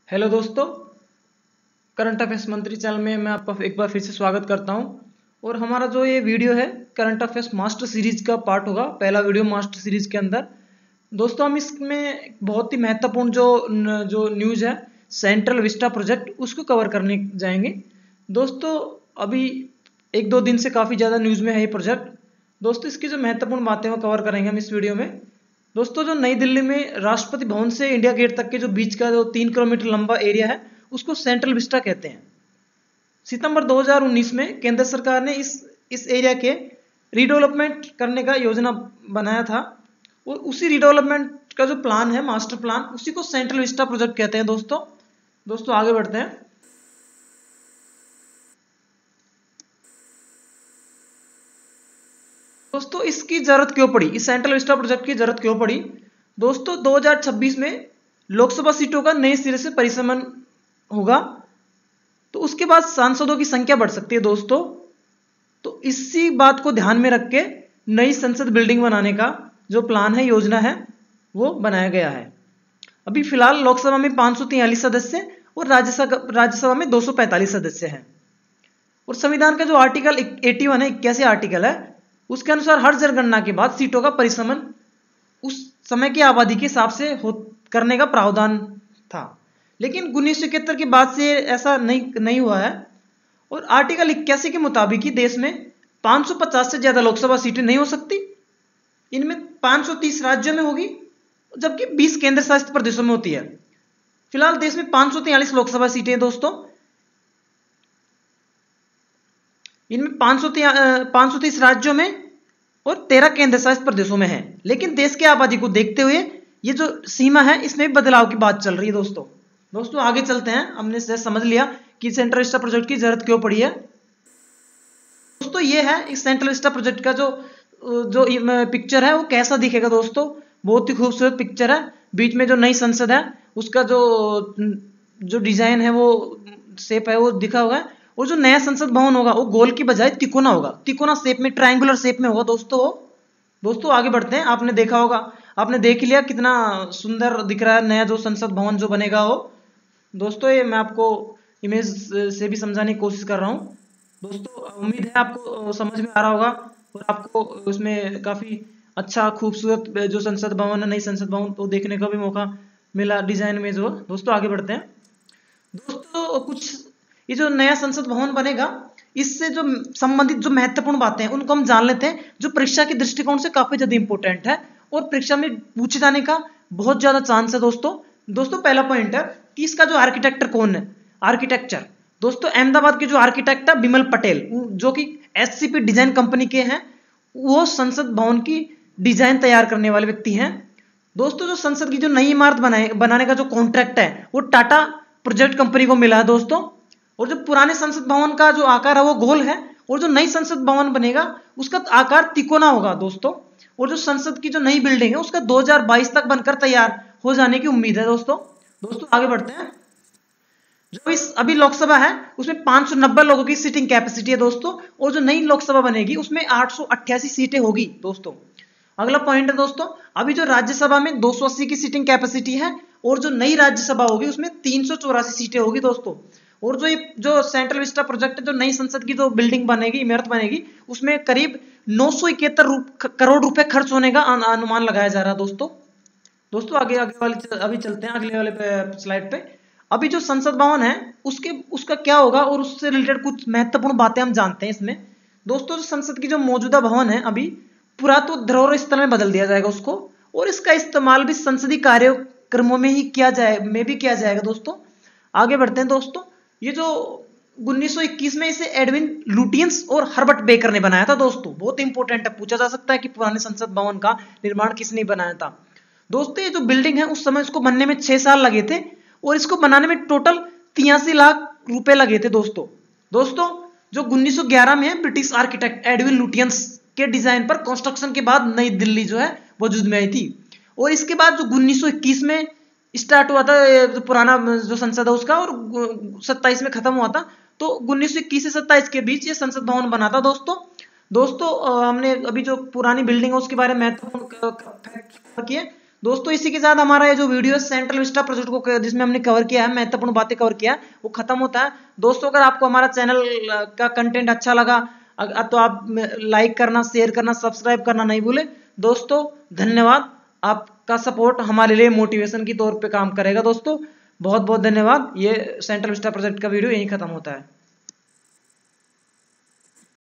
Hello दोस्तों, current affairs मंत्री channel में मैं आपका एक बार फिर से स्वागत करता हूं। और हमारा जो ये वीडियो है करंट अफेयर्स मास्टर सीरीज का पार्ट होगा, पहला वीडियो मास्टर सीरीज के अंदर। दोस्तों हम इसमें बहुत ही महत्वपूर्ण जो न्यूज़ है सेंट्रल विस्टा प्रोजेक्ट उसको कवर करने जाएंगे। दोस्तों अभी एक दो दिन से काफ़ी ज़्यादा न्यूज़ में है ये प्रोजेक्ट। दोस्तों इसकी जो महत्वपूर्ण बातें वो कवर करेंगे हम इस वीडियो में। दोस्तों जो नई दिल्ली में राष्ट्रपति भवन से इंडिया गेट तक के जो बीच का जो 3 किलोमीटर लंबा एरिया है उसको सेंट्रल विस्टा कहते हैं। सितंबर 2019 में केंद्र सरकार ने इस एरिया के रीडेवलपमेंट करने का योजना बनाया था और उसी रीडेवलपमेंट का जो प्लान है मास्टर प्लान उसी को सेंट्रल विस्टा प्रोजेक्ट कहते हैं। दोस्तों आगे बढ़ते हैं। दोस्तों इसकी जरूरत क्यों पड़ी, इस सेंट्रल विस्टा प्रोजेक्ट की जरूरत क्यों पड़ी? दोस्तों 2026 में लोकसभा सीटों का नए सिरे से परिसीमन होगा, तो उसके बाद सांसदों की संख्या बढ़ सकती है दोस्तों। तो इसी बात को ध्यान में रख के नई संसद बिल्डिंग बनाने का जो प्लान है, योजना है, वो बनाया गया है। अभी फिलहाल लोकसभा में 543 सदस्य और राज्यसभा में 245 सदस्य हैं। और संविधान का जो आर्टिकल 81 है, 81 आर्टिकल है, उसके अनुसार हर जनगणना के बाद सीटों का परिसीमन उस समय की आबादी के हिसाब से करने का प्रावधान था। लेकिन 1971 के बाद से ऐसा नहीं हुआ है। और आर्टिकल 81 के मुताबिक ही देश में 550 से ज्यादा लोकसभा सीटें नहीं हो सकती। इनमें 530 राज्यों में होगी जबकि 20 केंद्र शासित प्रदेशों में होती है। फिलहाल देश में 543 लोकसभा सीटें हैं दोस्तों। इनमें 530 राज्यों में और 13 केंद्र शासित प्रदेशों में है। लेकिन देश की आबादी को देखते हुए ये जो सीमा है इसमें भी बदलाव की बात चल रही है दोस्तों आगे चलते हैं। हमने समझ लिया कि सेंट्रल विस्टा प्रोजेक्ट की जरूरत क्यों पड़ी है। दोस्तों ये है इस सेंट्रल विस्टा प्रोजेक्ट का जो पिक्चर है वो कैसा दिखेगा दोस्तों। बहुत ही खूबसूरत पिक्चर है। बीच में जो नई संसद है उसका जो डिजाइन है, वो शेप है, वो दिखा हुआ है। और जो नया संसद भवन होगा वो गोल की बजाय तिकोना होगा, तिकोना शेप में, ट्रायंगुलर शेप में होगा दोस्तों आगे बढ़ते हैं। आपने देखा होगा, आपने देख लिया कितना सुंदर दिख रहा है नया जो संसद भवन जो बनेगा वो। दोस्तों ये मैं आपको इमेज से भी समझाने की कोशिश कर रहा हूँ। दोस्तों उम्मीद है आपको समझ में आ रहा होगा और आपको उसमें काफी अच्छा खूबसूरत जो संसद भवन है, नई संसद भवन, तो देखने का भी मौका मिला डिजाइन में जो। दोस्तों आगे बढ़ते हैं। दोस्तों कुछ ये जो नया संसद भवन बनेगा इससे जो संबंधित जो महत्वपूर्ण बातें हैं उनको हम जान लेते हैं, जो परीक्षा के दृष्टिकोण से काफी ज्यादा इंपॉर्टेंट है और परीक्षा में पूछे जाने का बहुत ज्यादा चांस है दोस्तों पहला पॉइंट है कि इसका जो आर्किटेक्चर कौन है। आर्किटेक्चर दोस्तों अहमदाबाद के जो आर्किटेक्ट है बिमल पटेल, जो कि एससीपी डिजाइन कंपनी के हैं, वो संसद भवन की डिजाइन तैयार करने वाले व्यक्ति हैं। दोस्तों जो संसद की जो नई इमारत बनाने का जो कॉन्ट्रैक्ट है वो टाटा प्रोजेक्ट कंपनी को मिला है दोस्तों। और जो पुराने संसद भवन का जो आकार है वो गोल है और जो नई संसद भवन बनेगा उसका आकार तिकोना होगा दोस्तों। और जो संसद की जो नई बिल्डिंग है उसका 2022 तक बनकर तैयार हो जाने की उम्मीद है दोस्तों आगे बढ़ते हैं। जो इस अभी लोकसभा है उसमें 590 लोगों की सीटिंग कैपेसिटी है दोस्तों, और जो नई लोकसभा बनेगी उसमें 888 सीटें होगी दोस्तों। अगला पॉइंट है दोस्तों, अभी जो राज्यसभा में 280 की सीटिंग कैपेसिटी है और जो नई राज्यसभा होगी उसमें 384 सीटें होगी दोस्तों। और जो सेंट्रल विस्टा प्रोजेक्ट, जो नई संसद की जो बिल्डिंग बनेगी, इमारत बनेगी, उसमें करीब 971 करोड़ रुपए खर्च होने का अनुमान लगाया जा रहा है दोस्तों आगे वाले अभी चलते हैं अगले वाले स्लाइड पे। अभी जो संसद भवन है उसका क्या होगा और उससे रिलेटेड कुछ महत्वपूर्ण बातें हम जानते हैं इसमें। दोस्तों जो संसद की जो मौजूदा भवन है अभी पुरातत्व धरोहर स्थल में बदल दिया जाएगा उसको, और इसका इस्तेमाल भी संसदीय कार्यक्रमों में ही किया जाएगा दोस्तों। आगे बढ़ते हैं दोस्तों। ये जो 1921 में इसे एडविन लुटियंस और हर्बर्ट बेकर ने बनाया था दोस्तों, बहुत इंपॉर्टेंट है, पूछा जा सकता है कि पुराने संसद भवन का निर्माण किसने बनाया था। दोस्तों ये जो बिल्डिंग है उस समय इसको बनने में 6 साल लगे थे और इसको बनाने में टोटल 83 लाख रुपए लगे थे दोस्तों जो 1911 में ब्रिटिश आर्किटेक्ट एडविन लुटियंस के डिजाइन पर कंस्ट्रक्शन के बाद नई दिल्ली जो है वजूद में आई थी। और इसके बाद जो 1921 में स्टार्ट हुआ था जो पुराना जो संसद है उसका, और 27 में खत्म हुआ था। तो 1921 से 27 के बीच ये संसद भवन बना था दोस्तों हमने अभी जो पुरानी बिल्डिंग है उसके बारे में महत्वपूर्ण किए दोस्तों इसी के साथ हमारा ये जो वीडियो सेंट्रल विस्टा प्रोजेक्ट को जिसमें हमने कवर किया है, महत्वपूर्ण बातें कवर किया है, वो खत्म होता है। दोस्तों अगर आपको हमारा चैनल का कंटेंट अच्छा लगा तो आप लाइक करना, शेयर करना, सब्सक्राइब करना नहीं भूले। दोस्तों धन्यवाद, आपका सपोर्ट हमारे लिए मोटिवेशन की तौर पे काम करेगा। दोस्तों बहुत बहुत धन्यवाद। ये सेंट्रल विस्टा प्रोजेक्ट का वीडियो यहीं खत्म होता है।